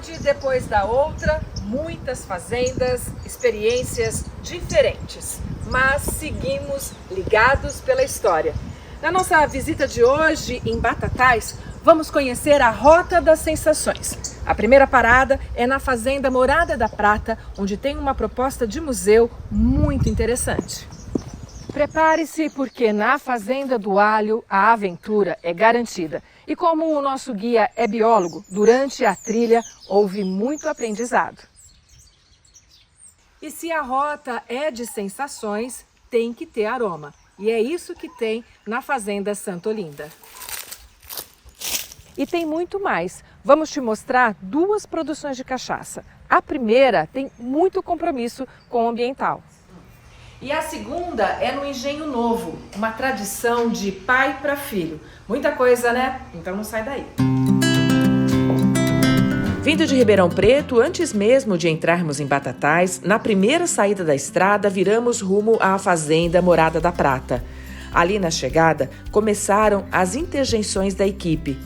cidade depois da outra, muitas fazendas, experiências diferentes, mas seguimos ligados pela história. Na nossa visita de hoje em Batatais, vamos conhecer a Rota das Sensações. A primeira parada é na Fazenda Morada da Prata, onde tem uma proposta de museu muito interessante. Prepare-se porque na Fazenda do Alho a aventura é garantida. E como o nosso guia é biólogo, durante a trilha houve muito aprendizado. E se a rota é de sensações, tem que ter aroma. E é isso que tem na Fazenda Santa Olinda. E tem muito mais. Vamos te mostrar duas produções de cachaça. A primeira tem muito compromisso com o ambiental. E a segunda é no Engenho Novo, uma tradição de pai para filho. Muita coisa, né? Então não sai daí. Vindo de Ribeirão Preto, antes mesmo de entrarmos em Batatais, na primeira saída da estrada, viramos rumo à Fazenda Morada da Prata. Ali na chegada, começaram as interjeições da equipe.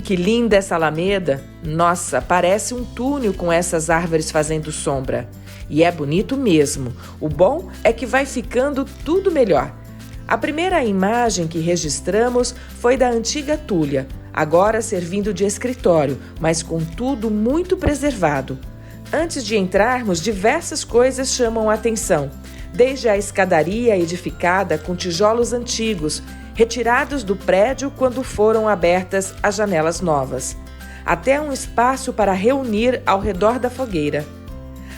Que linda essa alameda! Nossa, parece um túnel com essas árvores fazendo sombra. E é bonito mesmo. O bom é que vai ficando tudo melhor. A primeira imagem que registramos foi da antiga Túlia, agora servindo de escritório, mas com tudo muito preservado. Antes de entrarmos, diversas coisas chamam a atenção, desde a escadaria edificada com tijolos antigos, retirados do prédio quando foram abertas as janelas novas, até um espaço para reunir ao redor da fogueira.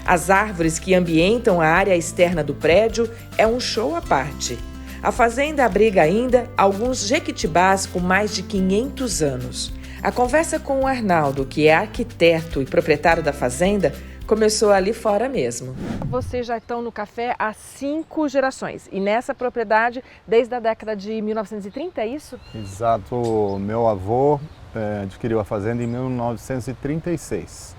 As árvores que ambientam a área externa do prédio é um show à parte. A fazenda abriga ainda alguns jequitibás com mais de 500 anos. A conversa com o Arnaldo, que é arquiteto e proprietário da fazenda, começou ali fora mesmo. Vocês já estão no café há 5 gerações e nessa propriedade desde a década de 1930, é isso? Exato. Meu avô adquiriu a fazenda em 1936.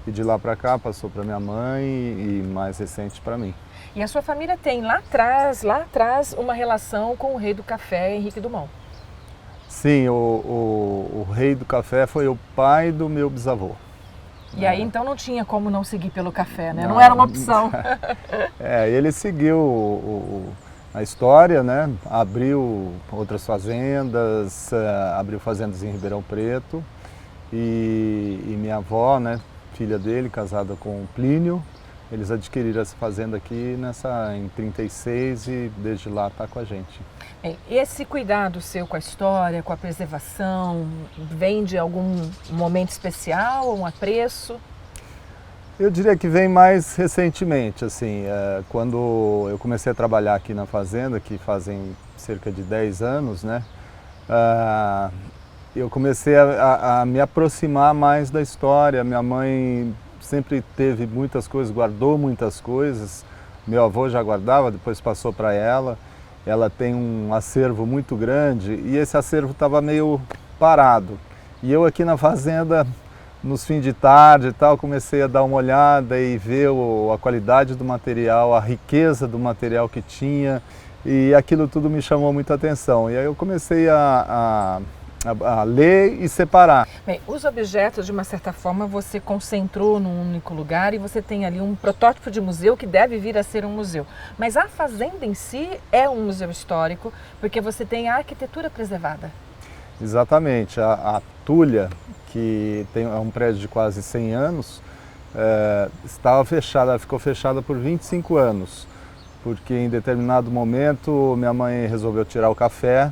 E de lá para cá passou para minha mãe e mais recente para mim. E a sua família tem lá atrás, uma relação com o rei do café, Henrique Dumont. Sim, o rei do café foi o pai do meu bisavô. E aí então não tinha como não seguir pelo café, né? Não era uma opção. Ele seguiu a história, né? Abriu outras fazendas, abriu fazendas em Ribeirão Preto e minha avó, né? Filha dele, casada com o Plínio, eles adquiriram essa fazenda aqui em 36 e desde lá está com a gente. Bem, esse cuidado seu com a história, com a preservação, vem de algum momento especial, um apreço? Eu diria que vem mais recentemente, assim, quando eu comecei a trabalhar aqui na fazenda, que fazem cerca de 10 anos, né? Eu comecei a me aproximar mais da história. Minha mãe sempre teve muitas coisas, guardou muitas coisas. Meu avô já guardava, depois passou para ela. Ela tem um acervo muito grande e esse acervo estava meio parado. E eu aqui na fazenda, nos fins de tarde e tal, comecei a dar uma olhada e ver a qualidade do material, a riqueza do material que tinha. E aquilo tudo me chamou muita atenção. E aí eu comecei a ler e separar. Bem, os objetos, de uma certa forma, você concentrou num único lugar e você tem ali um protótipo de museu que deve vir a ser um museu. Mas a fazenda em si é um museu histórico, porque você tem a arquitetura preservada. Exatamente. A Túlia, que é um prédio de quase 100 anos, estava fechada, ela ficou fechada por 25 anos, porque em determinado momento minha mãe resolveu tirar o café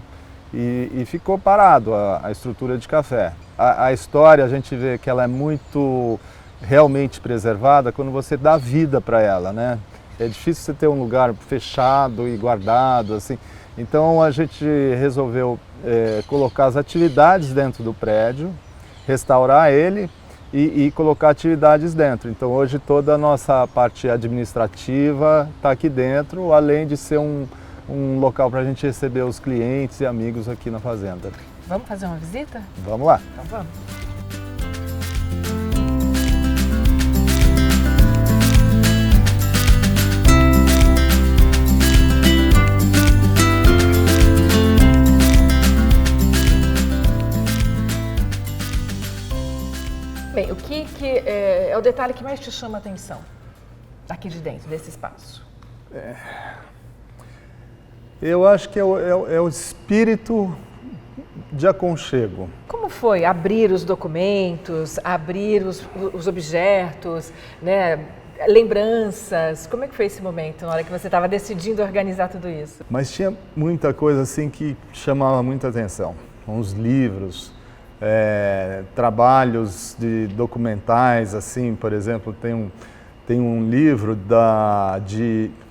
e ficou parado a estrutura de café. A história, a gente vê que ela é muito realmente preservada quando você dá vida para ela, né? É difícil você ter um lugar fechado e guardado, assim. Então a gente resolveu colocar as atividades dentro do prédio, restaurar ele e colocar atividades dentro. Então hoje toda a nossa parte administrativa está aqui dentro, além de ser um local para a gente receber os clientes e amigos aqui na fazenda. Vamos fazer uma visita? Vamos lá. Então vamos. Bem, o que é o detalhe que mais te chama a atenção aqui de dentro desse espaço? Eu acho que é o espírito de aconchego. Como foi abrir os documentos, abrir os objetos, né? Lembranças? Como é que foi esse momento, na hora que você estava decidindo organizar tudo isso? Mas tinha muita coisa assim que chamava muita atenção. Uns livros, trabalhos de documentais, assim, por exemplo, tem um livro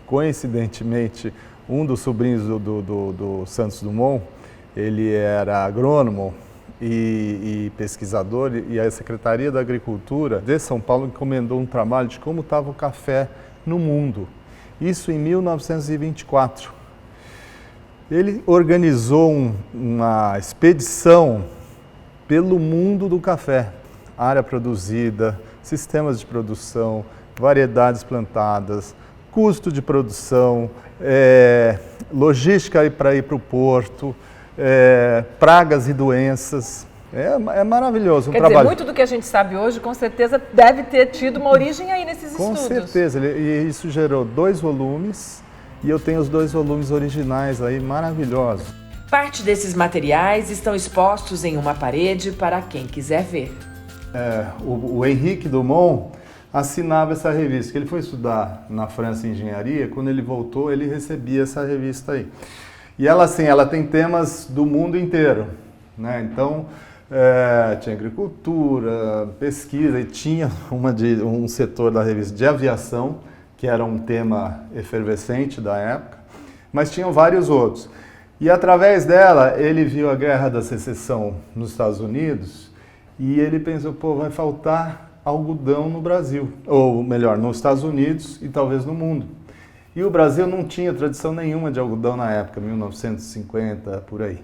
coincidentemente, um dos sobrinhos do Santos Dumont, ele era agrônomo e pesquisador, e a Secretaria da Agricultura de São Paulo encomendou um trabalho de como estava o café no mundo. Isso em 1924. Ele organizou uma expedição pelo mundo do café, área produzida, sistemas de produção, variedades plantadas, custo de produção, logística para ir para o porto, pragas e doenças. É maravilhoso. Quer dizer, muito do que a gente sabe hoje, com certeza, deve ter tido uma origem aí nesses estudos. Com certeza, e isso gerou 2 volumes, e eu tenho os 2 volumes originais aí, maravilhosos. Parte desses materiais estão expostos em uma parede para quem quiser ver. O Henrique Dumont assinava essa revista, que ele foi estudar na França engenharia, quando ele voltou ele recebia essa revista aí. E ela assim, ela tem temas do mundo inteiro, né? Então tinha agricultura, pesquisa, e tinha um setor da revista de aviação, que era um tema efervescente da época, mas tinham vários outros. E através dela, ele viu a Guerra da Secessão nos Estados Unidos e ele pensou, pô, vai faltar algodão no Brasil, ou melhor, nos Estados Unidos e talvez no mundo. E o Brasil não tinha tradição nenhuma de algodão na época, 1950, por aí.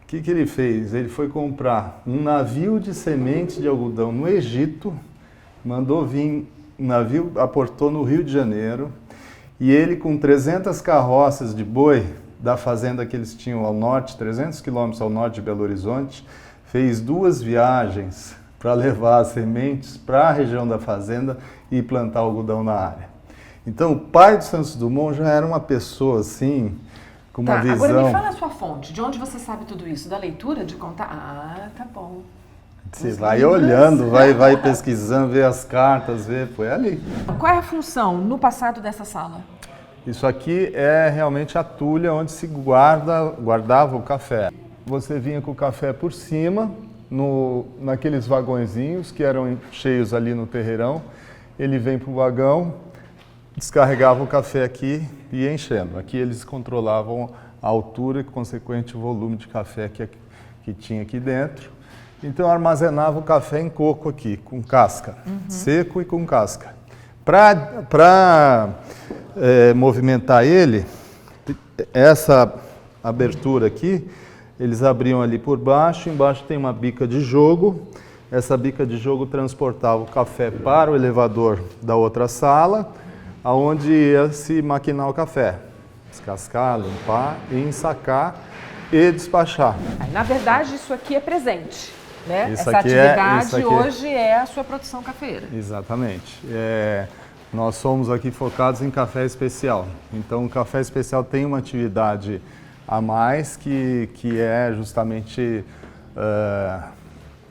O que ele fez? Ele foi comprar um navio de semente de algodão no Egito, mandou vir, um navio aportou no Rio de Janeiro, e ele com 300 carroças de boi da fazenda que eles tinham ao norte, 300 quilômetros ao norte de Belo Horizonte, fez 2 viagens para levar as sementes para a região da fazenda e plantar algodão na área. Então, o pai do Santos Dumont já era uma pessoa assim, com uma visão... Agora me fala a sua fonte, de onde você sabe tudo isso? Da leitura, de contar? Ah, tá bom. Você vai olhando, vai pesquisando, vê as cartas, foi ali. Qual é a função no passado dessa sala? Isso aqui é realmente a tulha onde se guardava o café. Você vinha com o café por cima, naqueles vagõezinhos que eram cheios ali no terreirão. Ele vem para o vagão, descarregava o café aqui e ia enchendo. Aqui eles controlavam a altura e consequente o volume de café que tinha aqui dentro. Então armazenava o café em coco aqui, com casca, seco e com casca. Para movimentar ele, essa abertura aqui, eles abriam ali por baixo, embaixo tem uma bica de jogo, essa bica de jogo transportava o café para o elevador da outra sala, aonde ia se maquinar o café, descascar, limpar e ensacar e despachar. Na verdade, isso aqui é presente, né? Essa atividade hoje é a sua produção cafeeira. Exatamente. Nós somos aqui focados em café especial. Então, o café especial tem uma atividade a mais que é justamente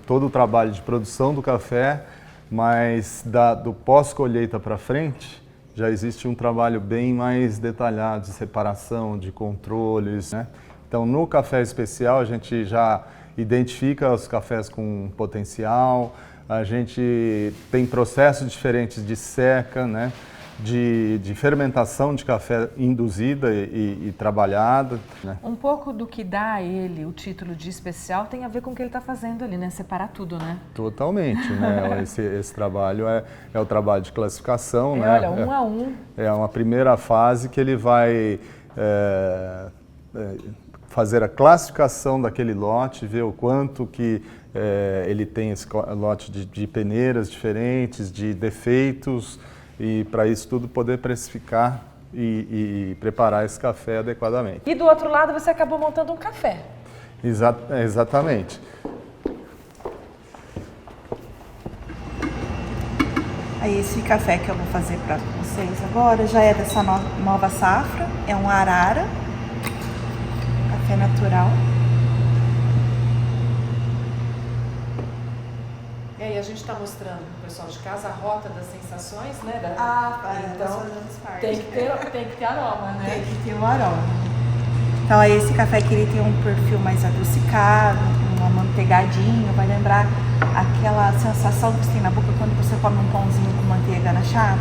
todo o trabalho de produção do café, mas do pós-colheita para frente, já existe um trabalho bem mais detalhado de separação, de controles, né? Então, no café especial, a gente já identifica os cafés com potencial, a gente tem processos diferentes de seca, né? De fermentação de café induzida e trabalhada, né? Um pouco do que dá a ele o título de especial tem a ver com o que ele está fazendo ali, né? Separar tudo, né? Totalmente, né? Esse trabalho é o trabalho de classificação, né? Olha, 1 a 1. É uma primeira fase que ele vai fazer a classificação daquele lote, ver o quanto que ele tem esse lote de peneiras diferentes, de defeitos, e para isso tudo poder precificar e preparar esse café adequadamente. E do outro lado você acabou montando um café. Exatamente. Aí esse café que eu vou fazer para vocês agora já é dessa nova safra, é um arara, café natural. E aí a gente está mostrando para o pessoal de casa a rota das sensações, né? Então tem que ter aroma, né? Tem que ter o aroma. Então aí esse café aqui ele tem um perfil mais adocicado, um amanteigadinho, vai lembrar aquela sensação que você tem na boca quando você come um pãozinho com manteiga na chapa.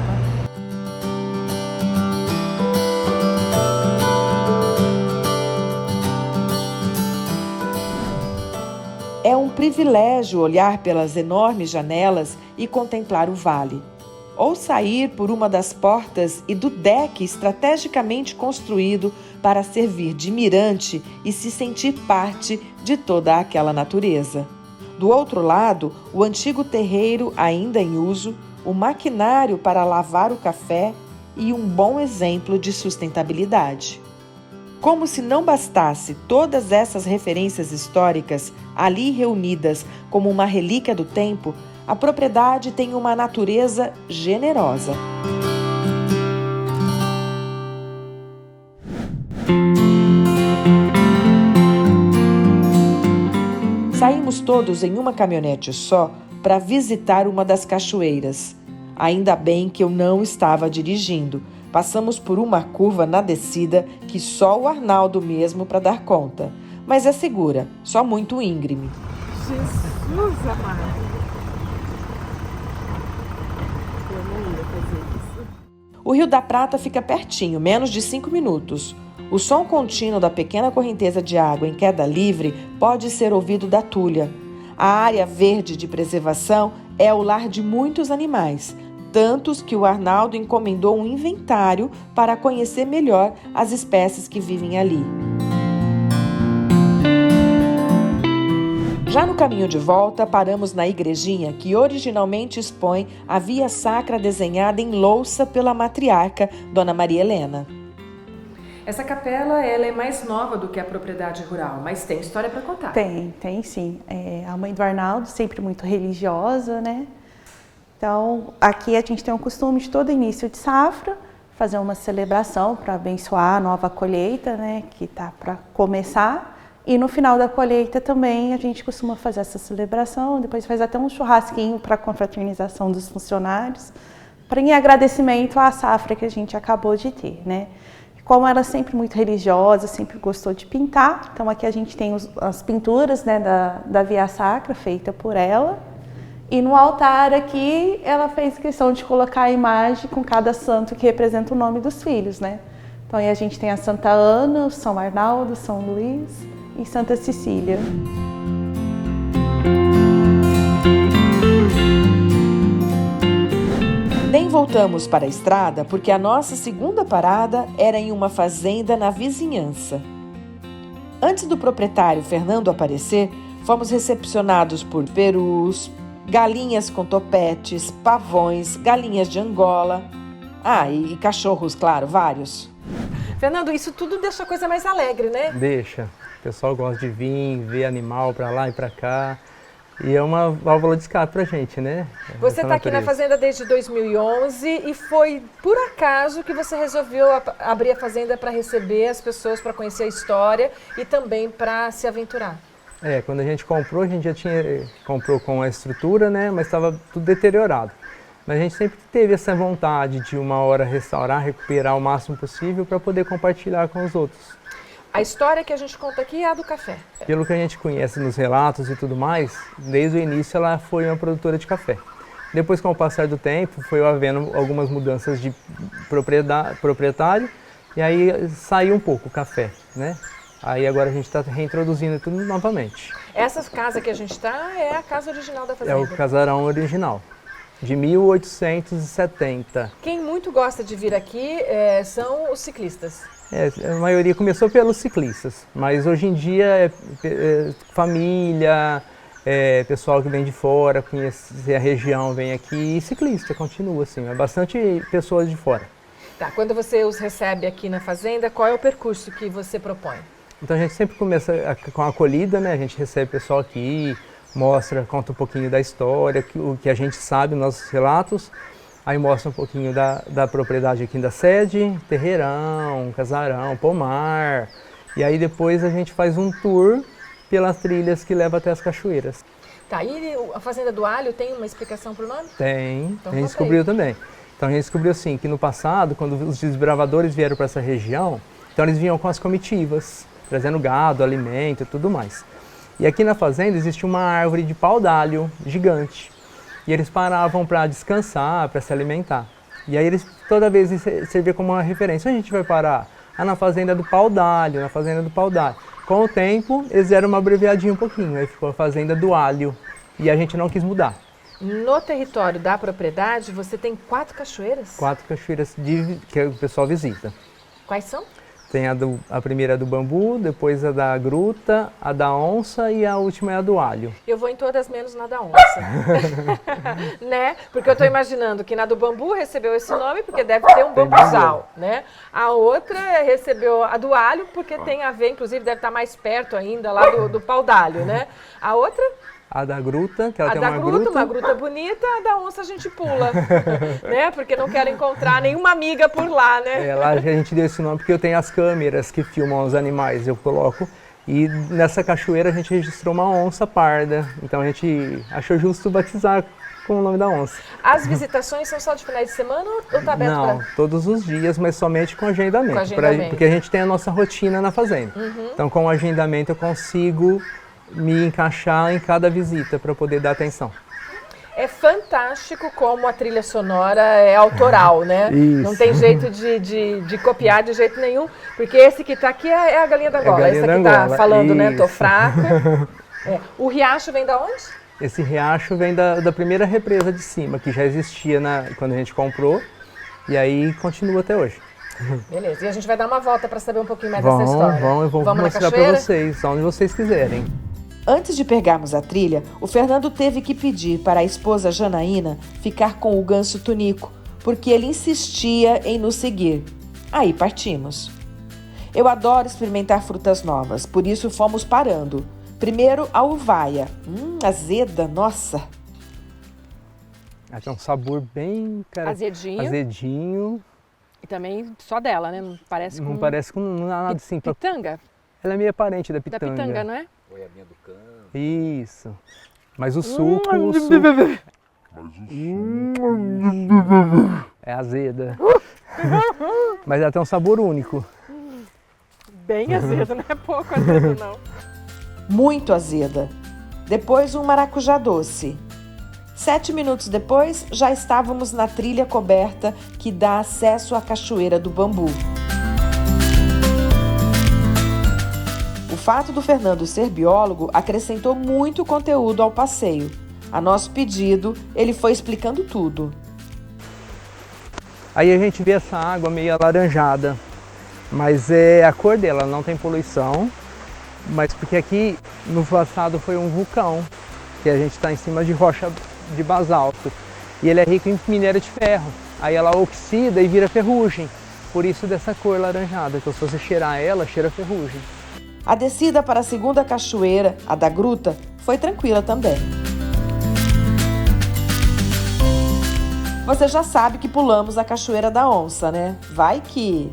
É um privilégio olhar pelas enormes janelas e contemplar o vale. Ou sair por uma das portas e do deck estrategicamente construído para servir de mirante e se sentir parte de toda aquela natureza. Do outro lado, o antigo terreiro ainda em uso, o maquinário para lavar o café e um bom exemplo de sustentabilidade. Como se não bastasse todas essas referências históricas ali reunidas como uma relíquia do tempo, a propriedade tem uma natureza generosa. Saímos todos em uma caminhonete só para visitar uma das cachoeiras. Ainda bem que eu não estava dirigindo. Passamos por uma curva na descida que só o Arnaldo mesmo para dar conta. Mas é segura, só muito íngreme. Jesus amado! Eu não ia fazer isso. O Rio da Prata fica pertinho, menos de 5 minutos. O som contínuo da pequena correnteza de água em queda livre pode ser ouvido da Tulha. A área verde de preservação é o lar de muitos animais, tantos que o Arnaldo encomendou um inventário para conhecer melhor as espécies que vivem ali. Já no caminho de volta, paramos na igrejinha que originalmente expõe a via sacra desenhada em louça pela matriarca Dona Maria Helena. Essa capela ela é mais nova do que a propriedade rural, mas tem história para contar. Tem sim. A mãe do Arnaldo, sempre muito religiosa, né? Então, aqui a gente tem um costume de todo início de safra, fazer uma celebração para abençoar a nova colheita, né, que está para começar. E no final da colheita também a gente costuma fazer essa celebração, depois faz até um churrasquinho para a confraternização dos funcionários, em agradecimento à safra que a gente acabou de ter, né? Como ela é sempre muito religiosa, sempre gostou de pintar, então aqui a gente tem as pinturas, né, da Via Sacra feita por ela. E no altar aqui, ela fez questão de colocar a imagem com cada santo que representa o nome dos filhos, né? Então aí a gente tem a Santa Ana, o São Arnaldo, São Luís e Santa Cecília. Nem voltamos para a estrada porque a nossa segunda parada era em uma fazenda na vizinhança. Antes do proprietário Fernando aparecer, fomos recepcionados por perus, galinhas com topetes, pavões, galinhas de Angola. E cachorros, claro, vários. Fernando, isso tudo deixa a coisa mais alegre, né? Deixa. O pessoal gosta de vir, ver animal para lá e para cá. E é uma válvula de escape pra gente, né? Você está aqui na fazenda desde 2011 e foi por acaso que você resolveu abrir a fazenda para receber as pessoas, para conhecer a história e também para se aventurar? Quando a gente já comprou com a estrutura, né? Mas estava tudo deteriorado. Mas a gente sempre teve essa vontade de uma hora restaurar, recuperar o máximo possível para poder compartilhar com os outros. A história que a gente conta aqui é a do café. Pelo que a gente conhece nos relatos e tudo mais, desde o início ela foi uma produtora de café. Depois, com o passar do tempo, foi havendo algumas mudanças de proprietário e aí saiu um pouco o café, né? Aí agora a gente está reintroduzindo tudo novamente. Essa casa que a gente está é a casa original da fazenda? É o casarão original, de 1870. Quem muito gosta de vir aqui são os ciclistas. A maioria começou pelos ciclistas, mas hoje em dia família, pessoal que vem de fora, conhecer a região, vem aqui, e ciclista continua assim, bastante pessoas de fora. Tá, quando você os recebe aqui na fazenda, qual é o percurso que você propõe? Então a gente sempre começa com a acolhida, né? A gente recebe o pessoal aqui, conta um pouquinho da história, o que a gente sabe nos nossos relatos. Aí mostra um pouquinho da propriedade aqui da sede, terreirão, casarão, pomar. E aí depois a gente faz um tour pelas trilhas que levam até as cachoeiras. Tá, e a Fazenda do Alho tem uma explicação pro nome? Tem, Então, a gente descobriu também. Então a gente descobriu assim, que no passado, quando os desbravadores vieram para essa região, então eles vinham com as comitivas, trazendo gado, alimento e tudo mais. E aqui na fazenda existe uma árvore de pau-d'alho gigante. E eles paravam para descansar, para se alimentar. E aí eles toda vez servia como uma referência. Onde a gente vai parar? Ah, na fazenda do pau-d'alho, na fazenda do pau-d'alho. Com o tempo, eles deram uma abreviadinha um pouquinho, aí ficou a Fazenda do Alho. E a gente não quis mudar. No território da propriedade, você tem 4 cachoeiras? 4 cachoeiras que o pessoal visita. Quais são? Tem a primeira do Bambu, depois a da Gruta, a da Onça e a última é a do Alho. Eu vou em todas menos na da Onça. Né? Porque eu estou imaginando que na do Bambu recebeu esse nome porque deve ter um bambuzal, né? A outra recebeu a do Alho porque tem a ver, inclusive deve estar mais perto ainda lá do pau-d'alho, né? A outra? A da Gruta, que ela a tem da uma gruta bonita, a da Onça a gente pula, né? Porque não quero encontrar nenhuma amiga por lá, né? Lá a gente deu esse nome porque eu tenho as câmeras que filmam os animais, eu coloco. E nessa cachoeira a gente registrou uma onça parda, então a gente achou justo batizar com o nome da onça. As visitações são só de finais de semana ou está aberto Não, todos os dias, mas somente com agendamento. Com agendamento. Porque a gente tem a nossa rotina na fazenda. Então com o agendamento eu consigo me encaixar em cada visita para poder dar atenção. É fantástico como a trilha sonora é autoral, né? Isso. Não tem jeito de copiar de jeito nenhum, porque esse que está aqui é a galinha da Angola. Esse aqui está falando, né? Tô fraco. O riacho vem da onde? Esse riacho vem da primeira represa de cima, que já existia quando a gente comprou, e aí continua até hoje. Beleza, e a gente vai dar uma volta para saber um pouquinho mais dessa história. Eu vou mostrar para vocês, onde vocês quiserem. Antes de pegarmos a trilha, o Fernando teve que pedir para a esposa Janaína ficar com o ganso Tunico, porque ele insistia em nos seguir. Aí partimos. Eu adoro experimentar frutas novas, por isso fomos parando. Primeiro a uvaia. Azeda, nossa! Tem um sabor bem... azedinho. E também só dela, né? Não parece com... Não parece com nada assim. Pitanga? Ela é meio parente da pitanga. Da pitanga, não é? Goiabinha do campo. Isso. Mas o suco... é azeda. Mas ela tem um sabor único. Bem azeda, não é pouco azedo, não. Muito azeda. Depois um maracujá doce. 7 minutos depois, já estávamos na trilha coberta que dá acesso à Cachoeira do Bambu. O fato do Fernando ser biólogo acrescentou muito conteúdo ao passeio. A nosso pedido, ele foi explicando tudo. Aí a gente vê essa água meio alaranjada, mas é a cor dela, não tem poluição, mas porque aqui no passado foi um vulcão, que a gente está em cima de rocha de basalto, e ele é rico em minério de ferro, aí ela oxida e vira ferrugem, por isso dessa cor laranjada, então se você cheirar ela, cheira ferrugem. A descida para a segunda cachoeira, a da Gruta, foi tranquila também. Você já sabe que pulamos a Cachoeira da Onça, né? Vai que...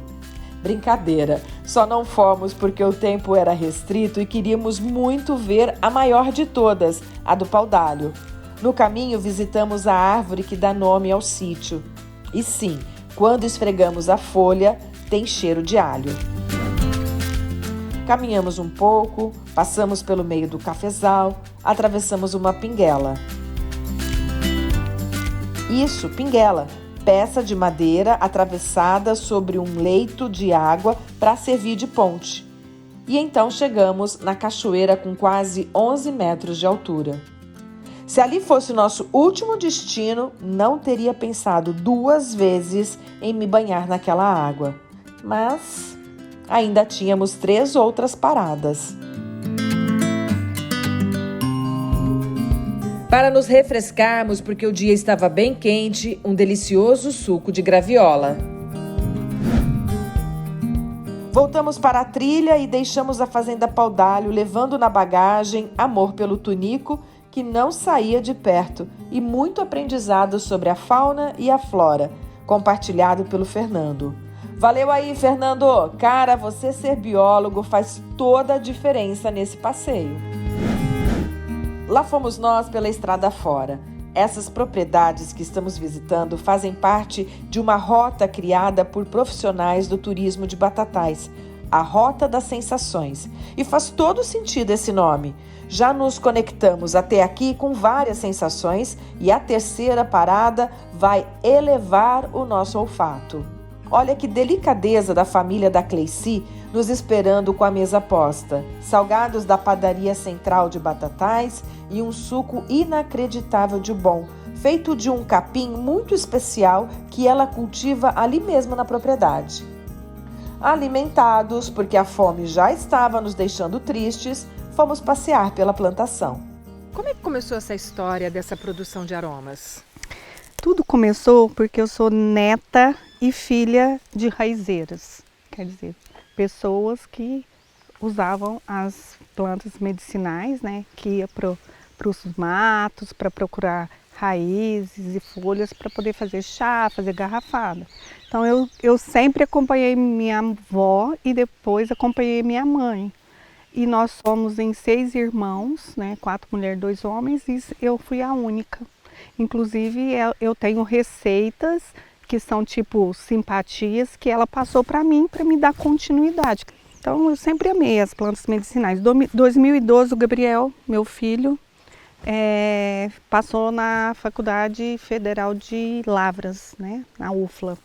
Brincadeira, só não fomos porque o tempo era restrito e queríamos muito ver a maior de todas, a do pau-d'alho. No caminho visitamos a árvore que dá nome ao sítio. E sim, quando esfregamos a folha, tem cheiro de alho. Caminhamos um pouco, passamos pelo meio do cafezal, atravessamos uma pinguela. Isso, pinguela, peça de madeira atravessada sobre um leito de água para servir de ponte. E então chegamos na cachoeira com quase 11 metros de altura. Se ali fosse o nosso último destino, não teria pensado 2 vezes em me banhar naquela água. Mas ainda tínhamos 3 outras paradas. Para nos refrescarmos, porque o dia estava bem quente, um delicioso suco de graviola. Voltamos para a trilha e deixamos a Fazenda Pau-d'Alho, levando na bagagem amor pelo Tunico, que não saía de perto e muito aprendizado sobre a fauna e a flora, compartilhado pelo Fernando. Valeu aí, Fernando! Cara, você ser biólogo faz toda a diferença nesse passeio. Lá fomos nós pela estrada fora. Essas propriedades que estamos visitando fazem parte de uma rota criada por profissionais do turismo de Batatais, a Rota das Sensações. E faz todo sentido esse nome. Já nos conectamos até aqui com várias sensações e a terceira parada vai elevar o nosso olfato. Olha que delicadeza da família da Cleici nos esperando com a mesa posta. Salgados da padaria central de Batatais e um suco inacreditável de bom, feito de um capim muito especial que ela cultiva ali mesmo na propriedade. Alimentados, porque a fome já estava nos deixando tristes, fomos passear pela plantação. Como é que começou essa história dessa produção de aromas? Tudo começou porque eu sou neta e filha de raizeiras, quer dizer, pessoas que usavam as plantas medicinais, né, que ia para os matos para procurar raízes e folhas para poder fazer chá, fazer garrafada. Então eu sempre acompanhei minha avó e depois acompanhei minha mãe. E nós somos em 6 irmãos, né, 4 mulheres, 2 homens, e eu fui a única. Inclusive eu tenho receitas que são tipo simpatias que ela passou para mim para me dar continuidade. Então eu sempre amei as plantas medicinais. Em 2012 o Gabriel, meu filho, passou na Faculdade Federal de Lavras, né, na UFLA.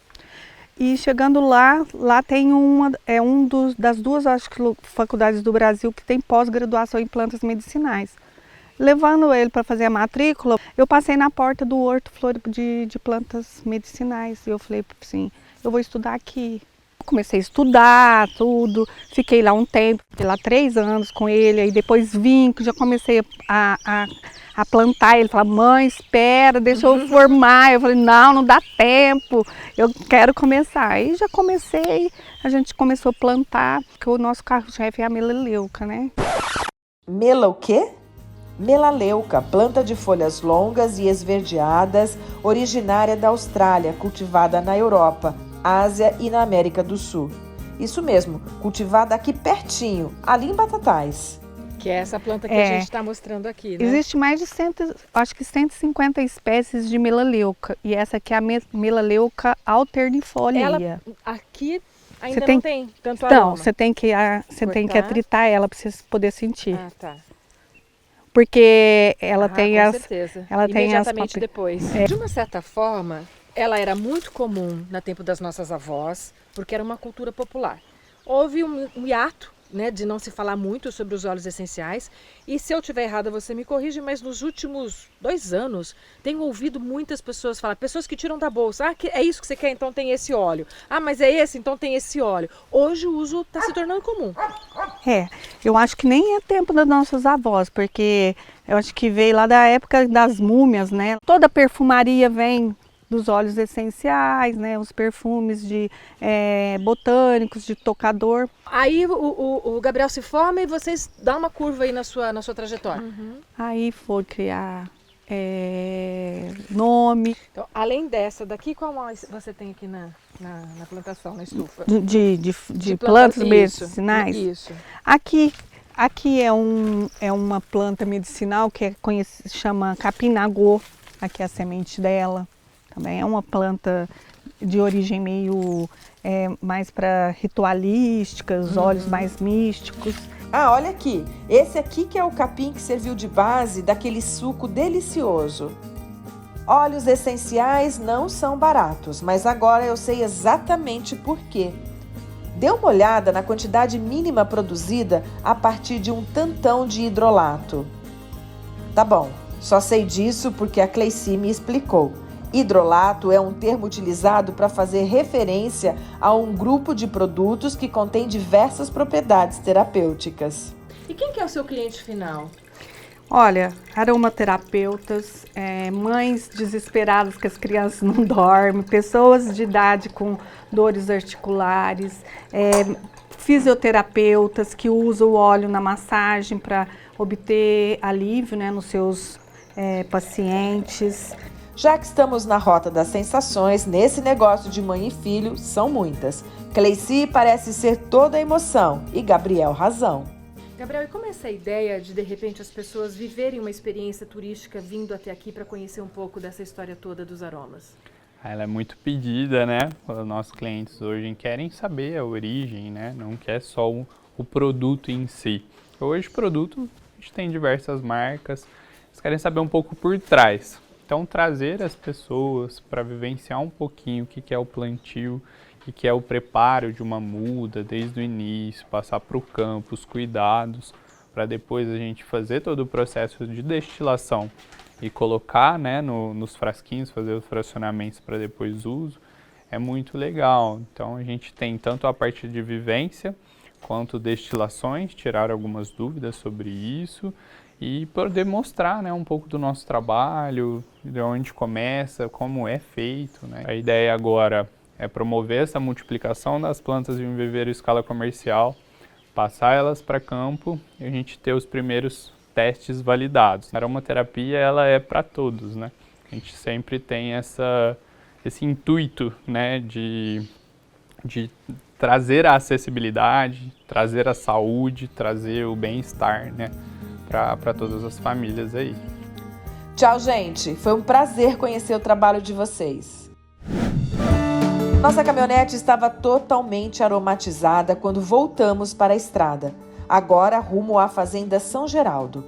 E chegando lá tem das 2 acho que, faculdades do Brasil que tem pós-graduação em plantas medicinais. Levando ele para fazer a matrícula, eu passei na porta do Horto Floripa de plantas medicinais. E eu falei assim, eu vou estudar aqui. Comecei a estudar tudo, fiquei lá um tempo, fiquei lá 3 anos com ele, aí depois vim, já comecei a plantar. Ele falava, mãe, espera, deixa eu formar. Eu falei, não dá tempo, eu quero começar. Aí já comecei, a gente começou a plantar, porque o nosso carro-chefe é a melaleuca, né? Mela o quê? Melaleuca, planta de folhas longas e esverdeadas, originária da Austrália, cultivada na Europa, Ásia e na América do Sul. Isso mesmo, cultivada aqui pertinho, ali em Batatais. Que é essa planta que a gente está mostrando aqui, né? Existe mais de 150 espécies de melaleuca. E essa aqui é a melaleuca alternifolia. Ela aqui ainda não tem tanto aroma. Então, você tem que atritar ela para você poder sentir. Ah, tá. Porque ela tem com as... certeza. Ela tem imediatamente depois. De uma certa forma, ela era muito comum no tempo das nossas avós, porque era uma cultura popular. Houve um hiato, né, de não se falar muito sobre os óleos essenciais, e se eu estiver errada você me corrige, mas nos últimos 2 anos tenho ouvido muitas pessoas falar, pessoas que tiram da bolsa, é isso que você quer, então tem esse óleo, mas é esse, então tem esse óleo. Hoje o uso está se tornando comum. Eu acho que nem é tempo das nossas avós, porque eu acho que veio lá da época das múmias, né? Toda perfumaria vem dos óleos essenciais, né? Os perfumes de botânicos, de tocador. Aí o Gabriel se forma e vocês dão uma curva aí na sua trajetória. Aí foi criar nome. Então, além dessa daqui, qual mais você tem aqui na plantação, na estufa? De plantas medicinais? Isso. Aqui é uma planta medicinal que chama capim-nagô. Aqui é a semente dela. Também é uma planta de origem meio mais para ritualísticas, óleos mais místicos. Olha aqui, esse aqui que é o capim que serviu de base daquele suco delicioso. Óleos essenciais não são baratos, mas agora eu sei exatamente por quê. Dê uma olhada na quantidade mínima produzida a partir de um tantão de hidrolato. Tá bom, só sei disso porque a Cleici me explicou. Hidrolato é um termo utilizado para fazer referência a um grupo de produtos que contém diversas propriedades terapêuticas. E quem que é o seu cliente final? Olha, aromaterapeutas, mães desesperadas que as crianças não dormem, pessoas de idade com dores articulares, fisioterapeutas que usam o óleo na massagem para obter alívio, né, nos seus pacientes. Já que estamos na rota das sensações, nesse negócio de mãe e filho, são muitas. Cleici parece ser toda a emoção e Gabriel razão. Gabriel, e como é essa ideia de repente, as pessoas viverem uma experiência turística vindo até aqui para conhecer um pouco dessa história toda dos aromas? Ela é muito pedida, né? Os nossos clientes hoje querem saber a origem, né? Não quer só o produto em si. Hoje, produto, a gente tem diversas marcas, eles querem saber um pouco por trás. Então, trazer as pessoas para vivenciar um pouquinho o que é o plantio, o que é o preparo de uma muda desde o início, passar para o campo, os cuidados, para depois a gente fazer todo o processo de destilação e colocar, né, nos frasquinhos, fazer os fracionamentos para depois uso, é muito legal. Então, a gente tem tanto a parte de vivência, quanto destilações, tirar algumas dúvidas sobre isso e poder mostrar, né, um pouco do nosso trabalho, de onde começa, como é feito, né. A ideia agora é promover essa multiplicação das plantas em um viveiro em escala comercial, passar elas para campo e a gente ter os primeiros testes validados. A aromaterapia, ela é para todos, né? A gente sempre tem esse intuito, né, de trazer a acessibilidade, trazer a saúde, trazer o bem-estar, né, para todas as famílias aí. Tchau, gente. Foi um prazer conhecer o trabalho de vocês. Nossa caminhonete estava totalmente aromatizada quando voltamos para a estrada, agora rumo à Fazenda São Geraldo.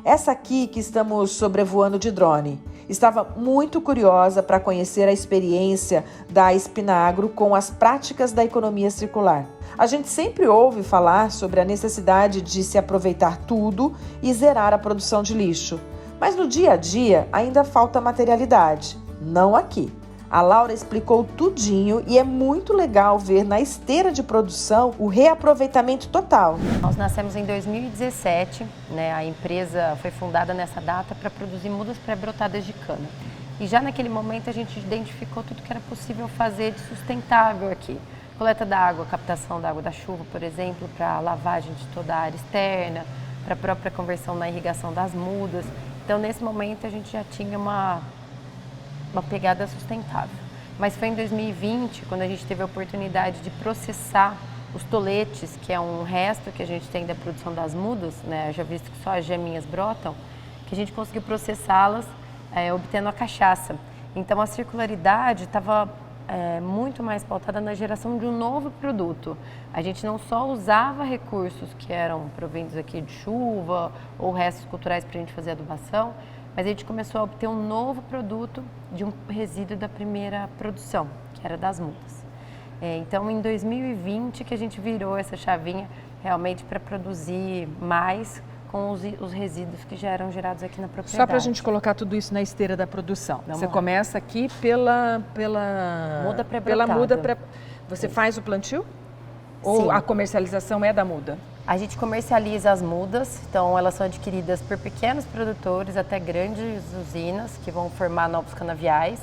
Essa aqui que estamos sobrevoando de drone. Estava muito curiosa para conhecer a experiência da Espinagro com as práticas da economia circular. A gente sempre ouve falar sobre a necessidade de se aproveitar tudo e zerar a produção de lixo. Mas no dia a dia ainda falta materialidade. Não aqui. A Laura explicou tudinho e é muito legal ver na esteira de produção o reaproveitamento total. Nós nascemos em 2017, né? A empresa foi fundada nessa data para produzir mudas pré-brotadas de cana. E já naquele momento a gente identificou tudo que era possível fazer de sustentável aqui. Coleta da água, captação da água da chuva, por exemplo, para lavagem de toda a área externa, para a própria conversão na irrigação das mudas. Então, nesse momento, a gente já tinha uma pegada sustentável. Mas foi em 2020, quando a gente teve a oportunidade de processar os toletes, que é um resto que a gente tem da produção das mudas, né? Já visto que só as geminhas brotam, que a gente conseguiu processá-las, obtendo a cachaça. Então a circularidade estava muito mais pautada na geração de um novo produto. A gente não só usava recursos que eram provindos aqui de chuva ou restos culturais para a gente fazer adubação, mas a gente começou a obter um novo produto de um resíduo da primeira produção, que era das mudas. Então, em 2020 que a gente virou essa chavinha realmente para produzir mais com os resíduos que já eram gerados aqui na propriedade. Só para a gente colocar tudo isso na esteira da produção. Você começa aqui pela muda pré-brotada. Você faz o plantio? Ou a comercialização é da muda? A gente comercializa as mudas, então elas são adquiridas por pequenos produtores até grandes usinas que vão formar novos canaviais.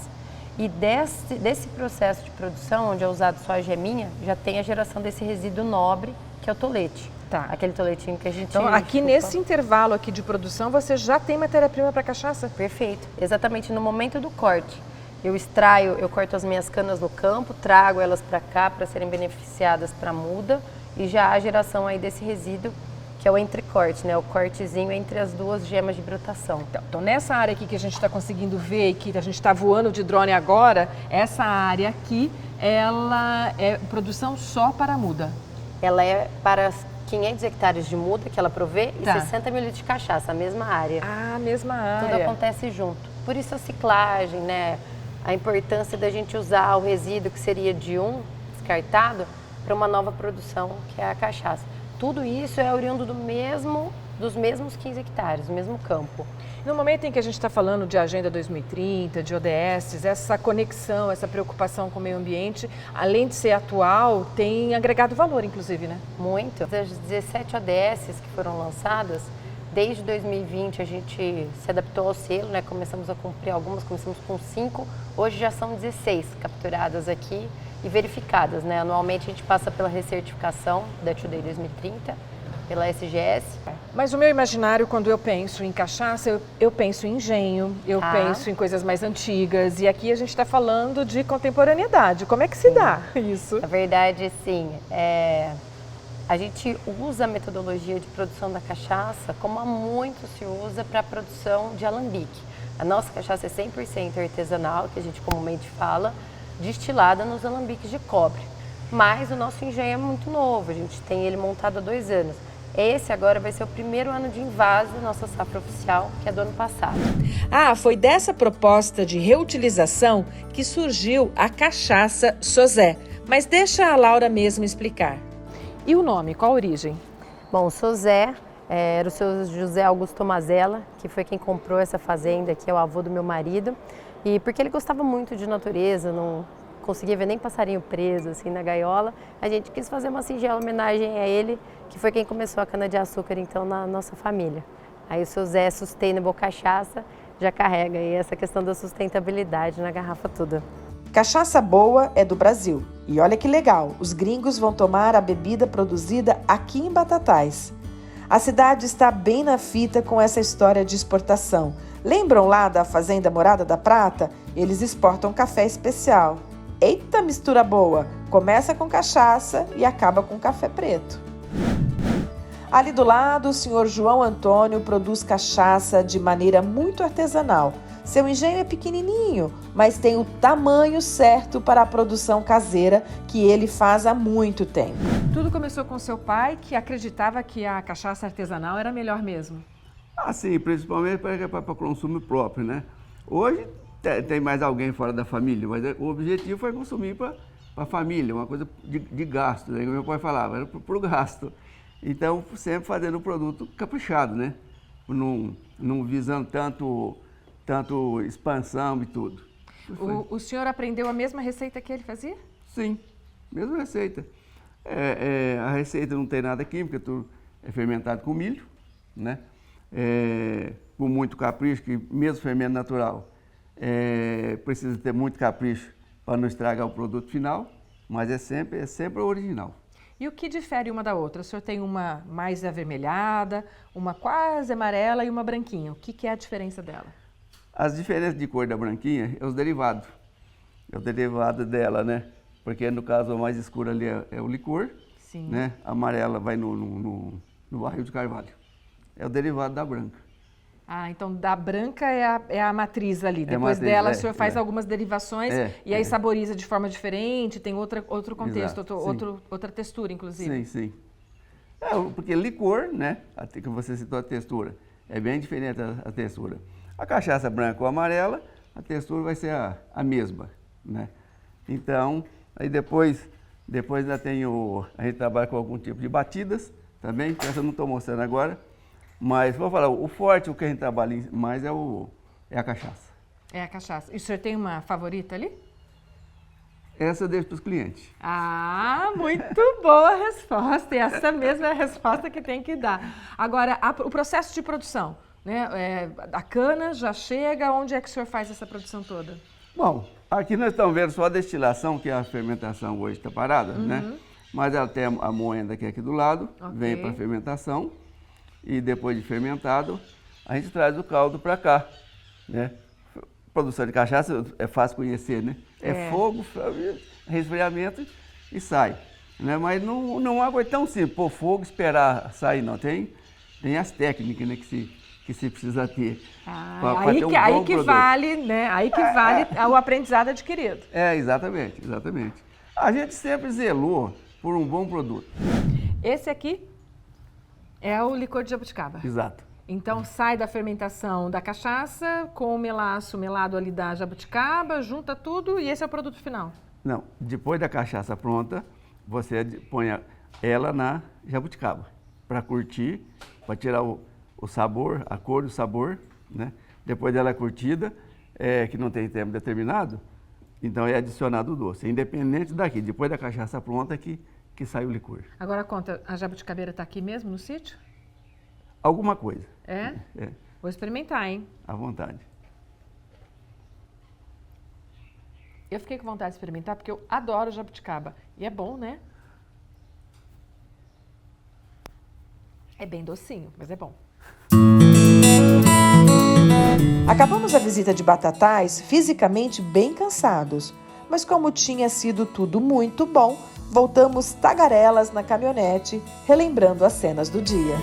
E desse processo de produção, onde é usado só a geminha, já tem a geração desse resíduo nobre, que é o tolete. Tá. Aquele toletinho que a gente Então, aqui nesse intervalo aqui de produção, você já tem matéria-prima para cachaça? Perfeito. Exatamente no momento do corte. Eu corto as minhas canas no campo, trago elas para cá para serem beneficiadas para a muda e já há a geração aí desse resíduo, que é o entrecorte, né? O cortezinho entre as duas gemas de brotação. Então, nessa área aqui que a gente está conseguindo ver e que a gente está voando de drone agora, essa área aqui, ela é produção só para a muda? Ela é para 500 hectares de muda que ela provê e 60 mil litros de cachaça, a mesma área. Ah, a mesma área. Tudo acontece junto. Por isso a ciclagem, né? A importância da gente usar o resíduo que seria de um descartado para uma nova produção, que é a cachaça. Tudo isso é oriundo dos mesmos 15 hectares, do mesmo campo. No momento em que a gente está falando de Agenda 2030, de ODS, essa conexão, essa preocupação com o meio ambiente, além de ser atual, tem agregado valor, inclusive, né? Muito. Das 17 ODS que foram lançadas, desde 2020 a gente se adaptou ao selo, né? Começamos a cumprir algumas, começamos com 5, hoje já são 16 capturadas aqui e verificadas, né? Anualmente a gente passa pela recertificação da Today 2030 pela SGS. Mas o meu imaginário, quando eu penso em cachaça, eu penso em engenho, eu penso em coisas mais antigas. E aqui a gente está falando de contemporaneidade. Como é que se dá isso? Na verdade, sim. A gente usa a metodologia de produção da cachaça como há muito se usa para a produção de alambique. A nossa cachaça é 100% artesanal, que a gente comumente fala, destilada nos alambiques de cobre. Mas o nosso engenho é muito novo, a gente tem ele montado há 2 anos. Esse agora vai ser o primeiro ano de invase da nossa safra oficial, que é do ano passado. Ah, foi dessa proposta de reutilização que surgiu a cachaça Sozé. Mas deixa a Laura mesmo explicar. E o nome, qual a origem? Bom, o Sozé era o seu José Augusto Mazella, que foi quem comprou essa fazenda, que é o avô do meu marido. E porque ele gostava muito de natureza, não conseguia ver nem passarinho preso assim na gaiola, a gente quis fazer uma singela homenagem a ele, que foi quem começou a cana-de-açúcar então na nossa família. Aí o seu Zé Sustainable Cachaça já carrega aí essa questão da sustentabilidade na garrafa toda. Cachaça boa é do Brasil. E olha que legal, os gringos vão tomar a bebida produzida aqui em Batatais. A cidade está bem na fita com essa história de exportação. Lembram lá da Fazenda Morada da Prata? Eles exportam café especial. Eita mistura boa! Começa com cachaça e acaba com café preto. Ali do lado, o senhor João Antônio produz cachaça de maneira muito artesanal. Seu engenho é pequenininho, mas tem o tamanho certo para a produção caseira que ele faz há muito tempo. Tudo começou com seu pai, que acreditava que a cachaça artesanal era melhor mesmo. Ah, sim, principalmente para consumo próprio, né? Hoje tem mais alguém fora da família, mas o objetivo foi consumir para a família, uma coisa de gasto, né? Como meu pai falava, era para o gasto. Então, sempre fazendo o produto caprichado, né? Não visando tanto expansão e tudo. O senhor aprendeu a mesma receita que ele fazia? Sim, mesma receita. A receita não tem nada química, tudo é fermentado com milho, né? Com muito capricho, que mesmo fermento natural precisa ter muito capricho para não estragar o produto final, mas é sempre o original. E o que difere uma da outra? O senhor tem uma mais avermelhada, uma quase amarela e uma branquinha. O que é a diferença dela? As diferenças de cor da branquinha é os derivados. É o derivado dela, né? Porque no caso a mais escura ali é o licor, sim, né? A amarela vai no barril de carvalho. É o derivado da branca. Ah, então da branca é a matriz ali. Depois dela o senhor faz algumas derivações e aí saboriza de forma diferente, tem outro contexto, outra textura, inclusive. Sim. Porque licor, né? Que você citou a textura, é bem diferente a textura. A cachaça branca ou amarela, a textura vai ser a mesma, né? Então, aí depois ainda tem a gente trabalha com algum tipo de batidas também, que essa eu não estou mostrando agora. Mas, vou falar, o forte, o que a gente trabalha mais é a cachaça. É a cachaça. E o senhor tem uma favorita ali? Essa eu deixo para os clientes. Ah, muito boa resposta. E essa mesma é a resposta que tem que dar. Agora, o processo de produção, né? A cana já chega, onde é que o senhor faz essa produção toda? Bom, aqui nós estamos vendo só a destilação, que é a fermentação hoje está parada, né? Mas ela tem a moenda que é aqui do lado, vem para a fermentação. E depois de fermentado, a gente traz o caldo para cá, né? Produção de cachaça é fácil conhecer, né? É fogo, resfriamento e sai, né? Mas não é uma coisa tão simples, pôr fogo e esperar sair, não. Tem as técnicas, né, que se precisa ter. Aí que vale, né? Aí que vale o aprendizado adquirido. Exatamente. A gente sempre zelou por um bom produto. Esse aqui é o licor de jabuticaba. Exato. Então sai da fermentação da cachaça com o melaço melado ali da jabuticaba, junta tudo e esse é o produto final. Não, depois da cachaça pronta, você põe ela na jabuticaba para curtir, para tirar o sabor, a cor do sabor, né? Depois dela curtida, que não tem tempo determinado, então é adicionado o doce. Independente daqui, depois da cachaça pronta que sai o licor. Agora conta, a jabuticabeira está aqui mesmo no sítio? Alguma coisa. É? Vou experimentar, hein? À vontade. Eu fiquei com vontade de experimentar porque eu adoro jabuticaba. E é bom, né? É bem docinho, mas é bom. Acabamos a visita de Batatais fisicamente bem cansados, mas como tinha sido tudo muito bom, voltamos tagarelas na caminhonete, relembrando as cenas do dia.